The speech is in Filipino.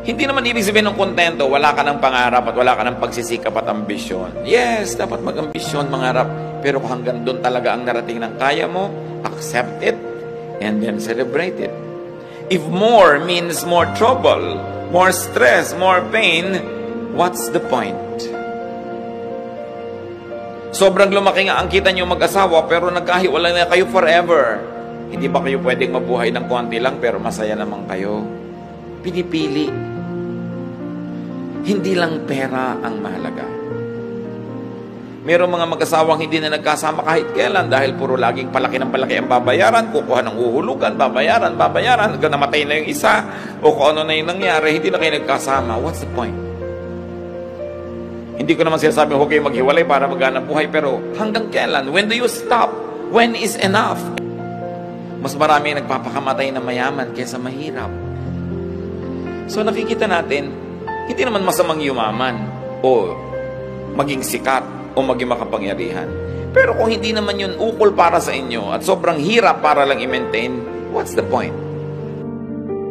Hindi naman ibig sabihin ng kontento, wala ka ng pangarap at wala ka ng pagsisikap at ambisyon. Yes, dapat mag-ambisyon, mangarap. Pero kung hanggang doon talaga ang narating ng kaya mo, accept it and then celebrate it. If more means more trouble, more stress, more pain, what's the point? Sobrang lumaki nga ang kita niyo mag-asawa pero nagkahiwalay na kayo forever. Hindi ba kayo pwedeng mabuhay ng konti lang pero masaya naman kayo? Pinipili. Hindi lang pera ang mahalaga. Merong mga mag-asawang hindi na nagkasama kahit kailan dahil puro laging palaki ng palaki ang babayaran, kukuha ng uhulugan, babayaran, hanggang namatay na yung isa, o kung ano na yung nangyari, hindi na kayo nagkasama. What's the point? Hindi ko naman sinasabing huwag kayo maghiwalay para maghanap buhay, pero hanggang kailan? When do you stop? When is enough? Mas marami ang nagpapakamatay na mayaman kaysa mahirap. So nakikita natin, hindi naman masamang yumaman o maging sikat o maging makapangyarihan. Pero kung hindi naman yun ukol para sa inyo at sobrang hirap para lang i-maintain, what's the point?